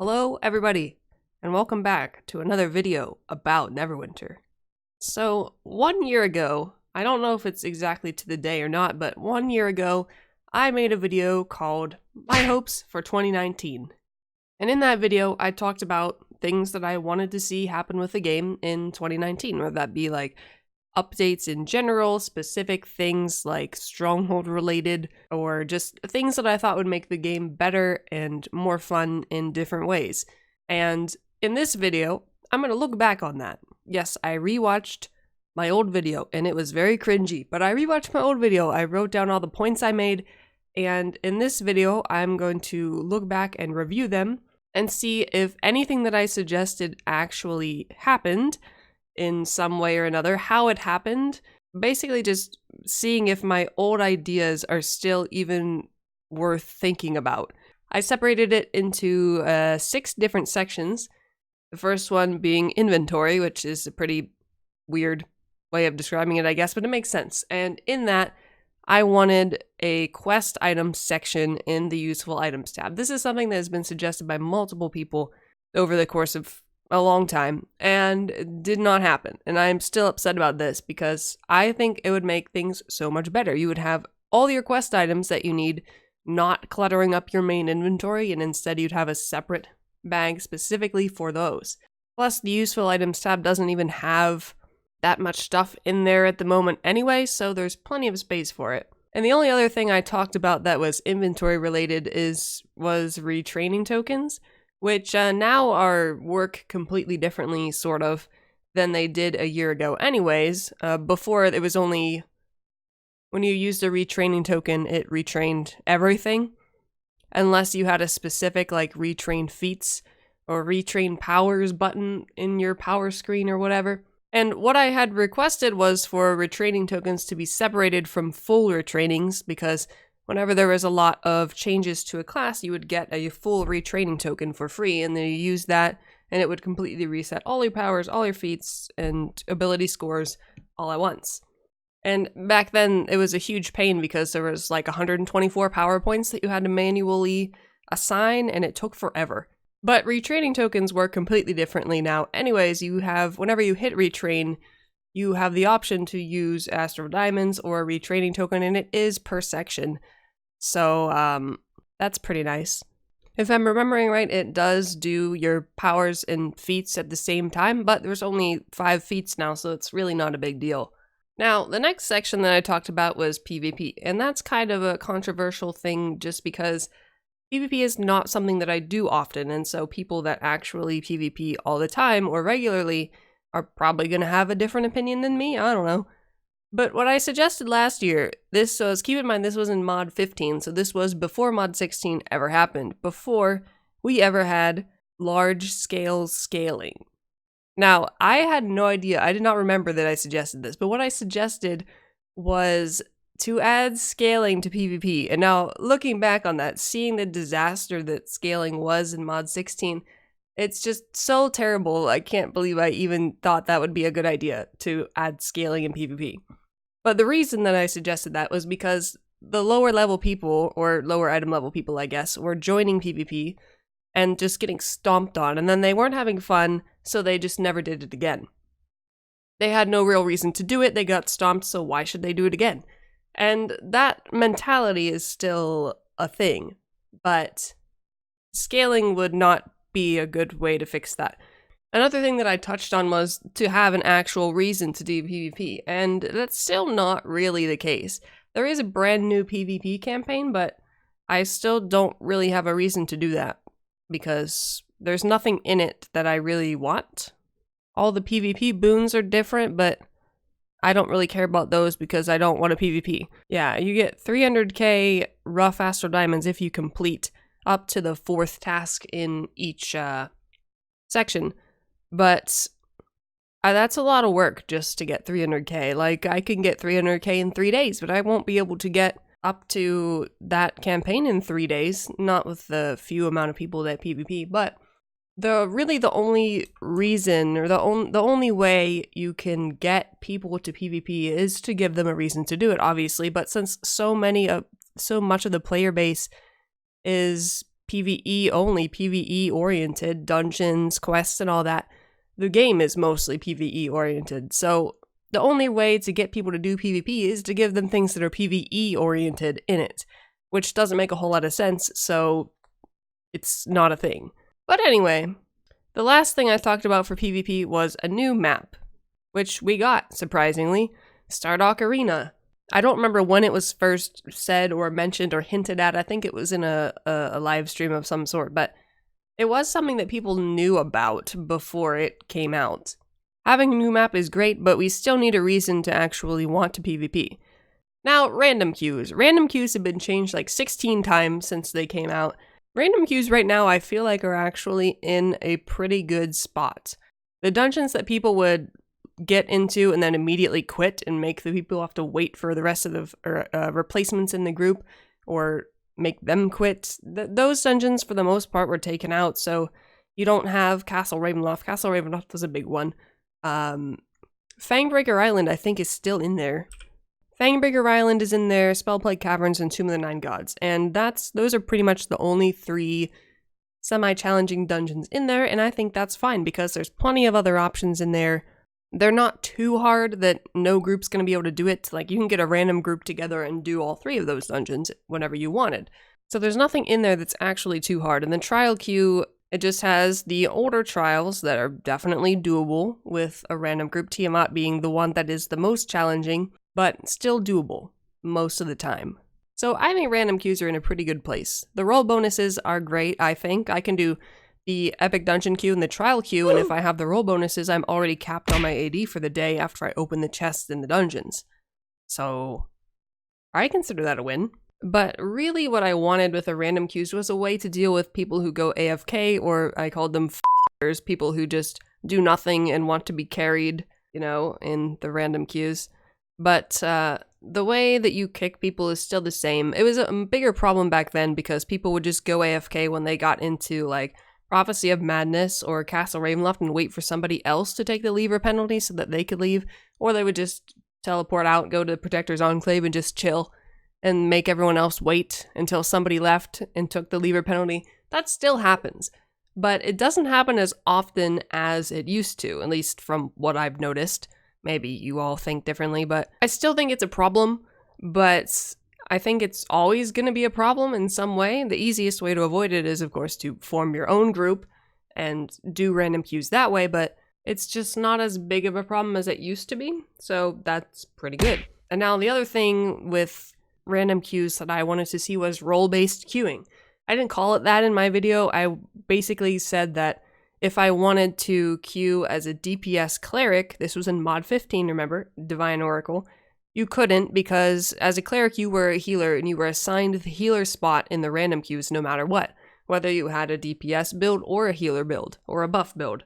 Hello everybody, and welcome back to another video about Neverwinter. So, 1 year ago, I don't know if it's exactly to the day or not, but 1 year ago, I made a video called My Hopes for 2019. And in that video, I talked about things that I wanted to see happen with the game in 2019, whether that be like updates in general, specific things like stronghold related, or just things that I thought would make the game better and more fun in different ways. And in this video, I'm going to look back on that. Yes, I rewatched my old video and it was very cringy, but I rewatched my old video. I wrote down all the points I made, and in this video, I'm going to look back and review them and see if anything that I suggested actually happened in some way or another, how it happened, basically just seeing if my old ideas are still even worth thinking about. I separated it into 6 different sections. The first one being inventory, which is a pretty weird way of describing it, I guess, but it makes sense. And in that, I wanted a quest items section in the useful items tab. This is something that has been suggested by multiple people over the course of a long time, and it did not happen. And I'm still upset about this because I think it would make things so much better. You would have all your quest items that you need not cluttering up your main inventory, and instead you'd have a separate bag specifically for those. Plus, the useful items tab doesn't even have that much stuff in there at the moment anyway, so there's plenty of space for it. And the only other thing I talked about that was inventory related was retraining tokens, which now work completely differently, sort of, than they did a year ago anyways. Before, it was only when you used a retraining token, it retrained everything, unless you had a specific, like, retrain feats or retrain powers button in your power screen or whatever. And what I had requested was for retraining tokens to be separated from full retrainings, because whenever there was a lot of changes to a class, you would get a full retraining token for free, and then you use that, and it would completely reset all your powers, all your feats, and ability scores all at once. And back then, it was a huge pain because there was like 124 power points that you had to manually assign, and it took forever. But retraining tokens work completely differently now. Anyways, whenever you hit retrain, you have the option to use Astral Diamonds or a retraining token, and it is per section. So, that's pretty nice. If I'm remembering right, it does do your powers and feats at the same time, but there's only 5 feats now, so it's really not a big deal. Now, the next section that I talked about was PvP, and that's kind of a controversial thing just because PvP is not something that I do often, and so people that actually PvP all the time or regularly are probably going to have a different opinion than me, I don't know. But what I suggested last year, keep in mind this was in mod 15, so this was before mod 16 ever happened, before we ever had large scale scaling. Now, I had no idea, I did not remember that I suggested this, but what I suggested was to add scaling to PvP. And now, looking back on that, seeing the disaster that scaling was in mod 16, it's just so terrible. I can't believe I even thought that would be a good idea to add scaling in PvP. But the reason that I suggested that was because the lower level people, or lower item level people, I guess, were joining PvP and just getting stomped on, and then they weren't having fun, so they just never did it again. They had no real reason to do it, they got stomped, so why should they do it again? And that mentality is still a thing, but scaling would not be a good way to fix that. Another thing that I touched on was to have an actual reason to do PvP, and that's still not really the case. There is a brand new PvP campaign, but I still don't really have a reason to do that, because there's nothing in it that I really want. All the PvP boons are different, but I don't really care about those because I don't want a PvP. Yeah, you get 300k rough Astral Diamonds if you complete up to the 4th task in each section. But that's a lot of work just to get 300k. Like, I can get 300k in 3 days, but I won't be able to get up to that campaign in 3 days. Not with the few amount of people that PvP, but the only reason, or the only way you can get people to PvP is to give them a reason to do it, obviously. But since so much of the player base is PvE only, PvE oriented, dungeons, quests, and all that. The game is mostly PvE oriented, so the only way to get people to do PvP is to give them things that are PvE oriented in it, which doesn't make a whole lot of sense, so it's not a thing. But anyway, the last thing I talked about for PvP was a new map, which we got, surprisingly, Stardock Arena. I don't remember when it was first said or mentioned or hinted at. I think it was in a live stream of some sort, but it was something that people knew about before it came out. Having a new map is great, but we still need a reason to actually want to PvP. Now, random queues. Random queues have been changed like 16 times since they came out. Random queues right now I feel like are actually in a pretty good spot. The dungeons that people would get into and then immediately quit and make the people have to wait for the rest of the replacements in the group or make them quit, those dungeons for the most part were taken out, so you don't have Castle Ravenloft. Castle Ravenloft was a big one. Fangbreaker Island I think is still in there. Fangbreaker Island is in there, Spellplague Caverns, and Tomb of the Nine Gods, and those are pretty much the only 3 semi-challenging dungeons in there, and I think that's fine because there's plenty of other options in there. They're not too hard that no group's going to be able to do it. Like, you can get a random group together and do all 3 of those dungeons whenever you wanted. So there's nothing in there that's actually too hard. And the trial queue, it just has the older trials that are definitely doable, with a random group, Tiamat being the one that is the most challenging, but still doable most of the time. So I think random queues are in a pretty good place. The roll bonuses are great, I think. I can do the epic dungeon queue and the trial queue, and if I have the roll bonuses, I'm already capped on my AD for the day after I open the chests in the dungeons. So I consider that a win. But really what I wanted with the random queues was a way to deal with people who go AFK, or I called them f***ers, people who just do nothing and want to be carried, you know, in the random queues. But the way that you kick people is still the same. It was a bigger problem back then because people would just go AFK when they got into, like, Prophecy of Madness or Castle Ravenloft and wait for somebody else to take the leaver penalty so that they could leave, or they would just teleport out, go to Protector's Enclave and just chill and make everyone else wait until somebody left and took the leaver penalty. That still happens, but it doesn't happen as often as it used to, at least from what I've noticed. Maybe you all think differently, but I still think it's a problem, but I think it's always going to be a problem in some way. The easiest way to avoid it is, of course, to form your own group and do random queues that way, but it's just not as big of a problem as it used to be, so that's pretty good. And now the other thing with random queues that I wanted to see was role-based queuing. I didn't call it that in my video. I basically said that if I wanted to queue as a DPS cleric, this was in mod 15, remember, Divine Oracle, you couldn't, because as a cleric you were a healer and you were assigned the healer spot in the random queues no matter what, whether you had a DPS build or a healer build or a buff build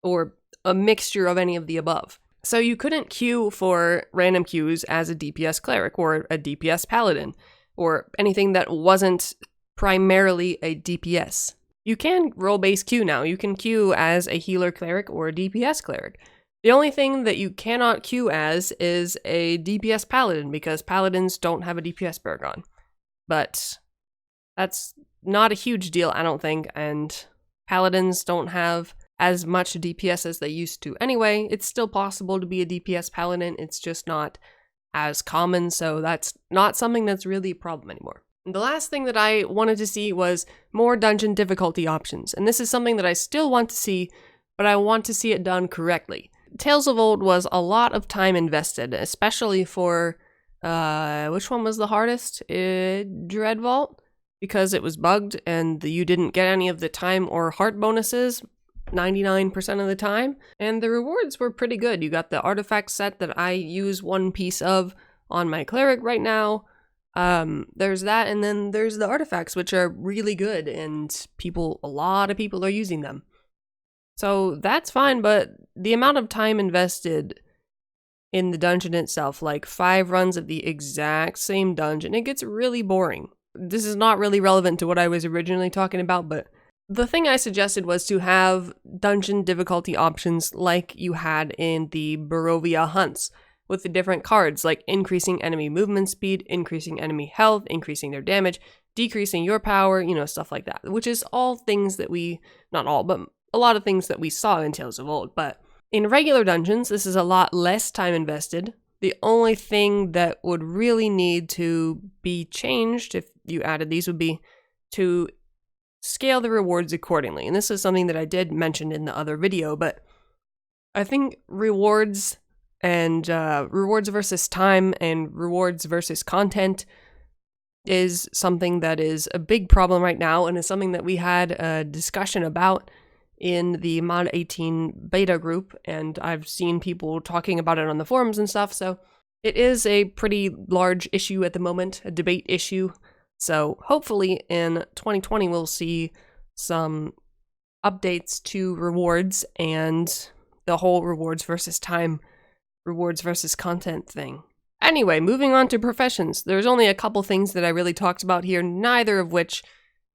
or a mixture of any of the above. So you couldn't queue for random queues as a DPS cleric or a DPS paladin or anything that wasn't primarily a DPS. You can role-based queue now. You can queue as a healer cleric or a DPS cleric. The only thing that you cannot queue as is a DPS paladin, because paladins don't have a DPS Paragon. But that's not a huge deal, I don't think, and paladins don't have as much DPS as they used to anyway. It's still possible to be a DPS paladin, it's just not as common, so that's not something that's really a problem anymore. The last thing that I wanted to see was more dungeon difficulty options, and this is something that I still want to see, but I want to see it done correctly. Tales of Old was a lot of time invested, especially for, which one was the hardest? Dreadvault, because it was bugged and you didn't get any of the time or heart bonuses 99% of the time, and the rewards were pretty good. You got the artifact set that I use one piece of on my cleric right now. There's that, and then there's the artifacts, which are really good, and a lot of people are using them. So that's fine, but the amount of time invested in the dungeon itself, like 5 runs of the exact same dungeon, it gets really boring. This is not really relevant to what I was originally talking about, but the thing I suggested was to have dungeon difficulty options like you had in the Barovia hunts, with the different cards, like increasing enemy movement speed, increasing enemy health, increasing their damage, decreasing your power, you know, stuff like that, which is all things that not all, but a lot of things that we saw in Tales of Old. But in regular dungeons, this is a lot less time invested. The only thing that would really need to be changed if you added these would be to scale the rewards accordingly. And this is something that I did mention in the other video, but I think rewards and rewards versus time and rewards versus content is something that is a big problem right now, and is something that we had a discussion about in the Mod 18 beta group, and I've seen people talking about it on the forums and stuff, so it is a pretty large issue at the moment, a debate issue. So hopefully in 2020 we'll see some updates to rewards and the whole rewards versus time, rewards versus content thing. Anyway, moving on to professions. There's only a couple things that I really talked about here, neither of which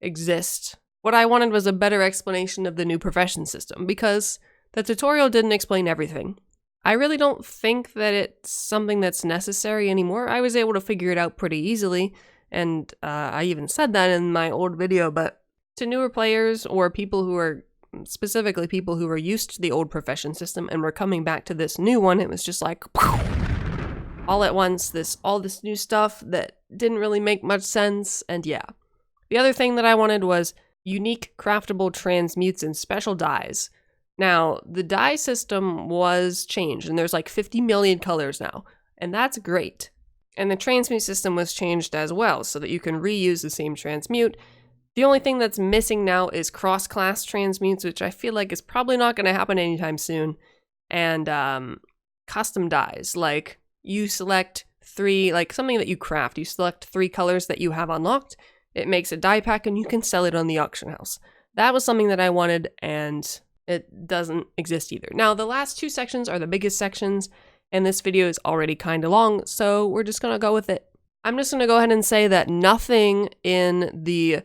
exist. What I wanted was a better explanation of the new profession system, because the tutorial didn't explain everything. I really don't think that it's something that's necessary anymore. I was able to figure it out pretty easily, and I even said that in my old video, but to newer players or people who are, specifically people who are used to the old profession system and were coming back to this new one, it was just like, all at once, all this new stuff that didn't really make much sense, and yeah. The other thing that I wanted was unique craftable transmutes and special dyes. Now, the dye system was changed, and there's like 50 million colors now, and that's great. And the transmute system was changed as well, so that you can reuse the same transmute. The only thing that's missing now is cross-class transmutes, which I feel like is probably not going to happen anytime soon, and custom dyes, like you select 3, like something that you craft, you select 3 colors that you have unlocked, it makes a dye pack, and you can sell it on the auction house. That was something that I wanted, and it doesn't exist either. Now, the last 2 sections are the biggest sections, and this video is already kind of long, so we're just going to go with it. I'm just going to go ahead and say that nothing in the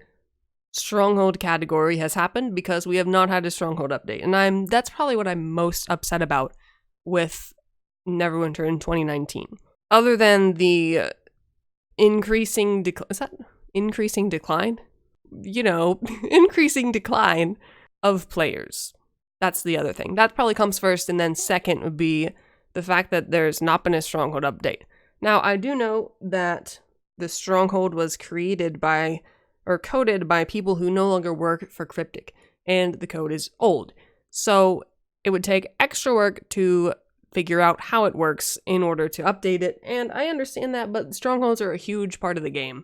Stronghold category has happened, because we have not had a Stronghold update, and that's probably what I'm most upset about with Neverwinter in 2019. Other than the increasing decline? You know, increasing decline of players. That's the other thing. That probably comes first, and then second would be the fact that there's not been a Stronghold update. Now, I do know that the Stronghold was created by, or coded by, people who no longer work for Cryptic, and the code is old. So it would take extra work to figure out how it works in order to update it, and I understand that, but Strongholds are a huge part of the game.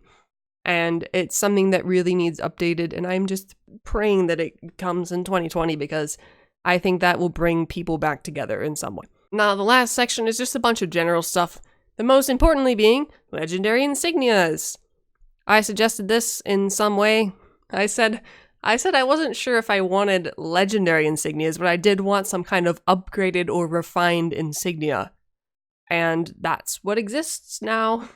And it's something that really needs updated, and I'm just praying that it comes in 2020, because I think that will bring people back together in some way. Now, the last section is just a bunch of general stuff, the most importantly being legendary insignias. I suggested this in some way. I said I wasn't sure if I wanted legendary insignias, but I did want some kind of upgraded or refined insignia. And that's what exists now.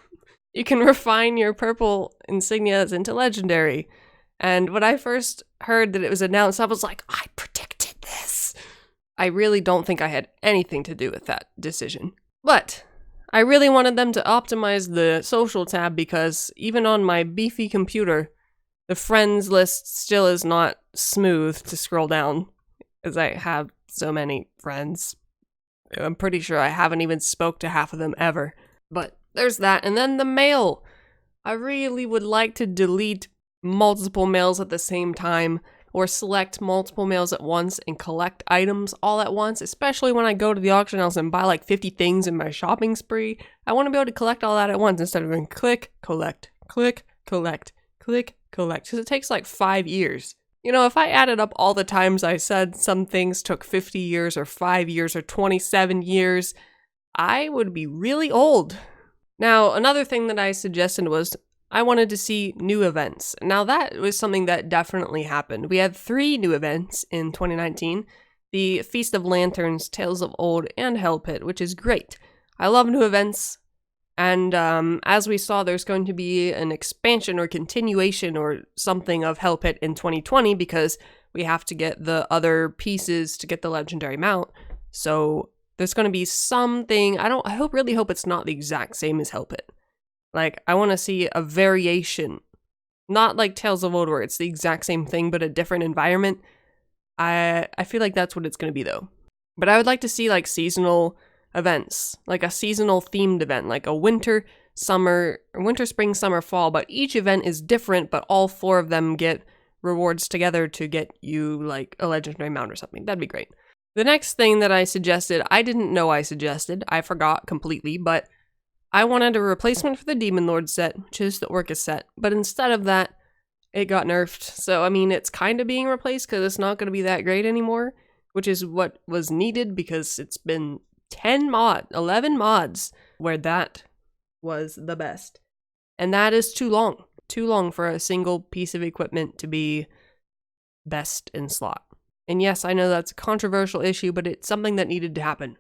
You can refine your purple insignias into legendary. And when I first heard that it was announced, I was like, I predicted this. I really don't think I had anything to do with that decision. But I really wanted them to optimize the social tab, because even on my beefy computer, the friends list still is not smooth to scroll down, as I have so many friends. I'm pretty sure I haven't even spoke to half of them ever. But there's that, and then the mail. I really would like to delete multiple mails at the same time, or select multiple mails at once and collect items all at once, especially when I go to the auction house and buy like 50 things in my shopping spree. I want to be able to collect all that at once instead of going click, collect, click, collect, click, collect, because it takes like 5 years. You know, if I added up all the times I said some things took 50 years or 5 years or 27 years, I would be really old. Now, another thing that I suggested was I wanted to see new events. Now, that was something that definitely happened. We had 3 new events in 2019. The Feast of Lanterns, Tales of Old, and Hell Pit, which is great. I love new events. And as we saw, there's going to be an expansion or continuation or something of Hell Pit in 2020, because we have to get the other pieces to get the legendary mount. So there's going to be something. I really hope it's not the exact same as Hell Pit. Like, I want to see a variation. Not like Tales of Old where it's the exact same thing but a different environment. I feel like that's what it's going to be though. But I would like to see like seasonal events, like a seasonal themed event, like a winter, summer, winter, spring, summer, fall, but each event is different, but all 4 of them get rewards together to get you like a legendary mount or something. That'd be great. The next thing that I suggested, I didn't know I suggested, I forgot completely, but I wanted a replacement for the Demon Lord set, which is the Orcus set, but instead of that, it got nerfed. So, I mean, it's kind of being replaced because it's not going to be that great anymore, which is what was needed because it's been 11 mods where that was the best. And that is too long for a single piece of equipment to be best in slot. And yes, I know that's a controversial issue, but it's something that needed to happen.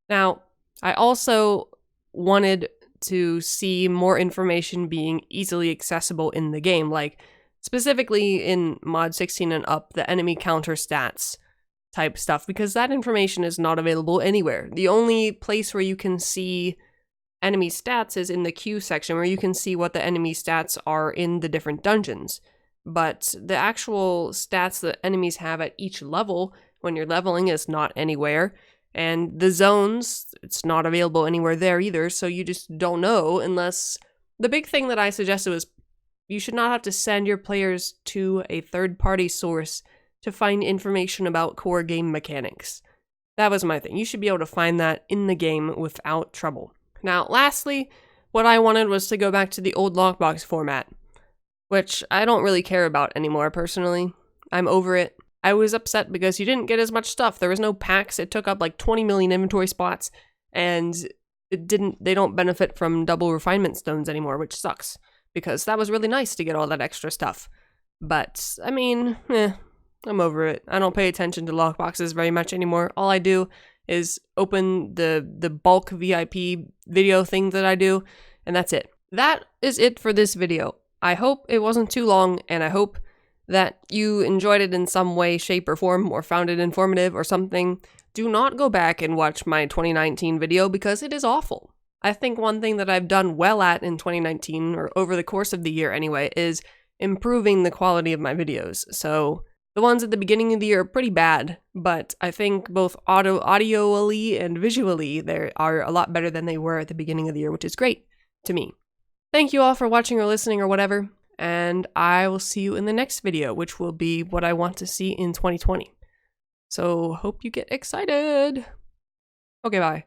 Now, I also wanted to see more information being easily accessible in the game, like specifically in mod 16 and up, the enemy counter stats type stuff, because that information is not available anywhere. The only place where you can see enemy stats is in the queue section, where you can see what the enemy stats are in the different dungeons. But the actual stats that enemies have at each level when you're leveling is not anywhere. And the zones, it's not available anywhere there either, so you just don't know unless... The big thing that I suggested was you should not have to send your players to a third-party source to find information about core game mechanics. That was my thing. You should be able to find that in the game without trouble. Now, lastly, what I wanted was to go back to the old lockbox format, which I don't really care about anymore, personally. I'm over it. I was upset because you didn't get as much stuff. There was no packs. It took up like 20 million inventory spots, and they don't benefit from double refinement stones anymore, which sucks, because that was really nice to get all that extra stuff. But, I mean, I'm over it. I don't pay attention to lockboxes very much anymore. All I do is open the bulk VIP video thing that I do, and that's it. That is it for this video. I hope it wasn't too long, and I hope that you enjoyed it in some way, shape, or form, or found it informative or something. Do not go back and watch my 2019 video because it is awful. I think one thing that I've done well at in 2019, or over the course of the year anyway, is improving the quality of my videos. So the ones at the beginning of the year are pretty bad, but I think both audioally and visually they are a lot better than they were at the beginning of the year, which is great to me. Thank you all for watching or listening or whatever, and I will see you in the next video, which will be what I want to see in 2020. So hope you get excited. Okay, bye.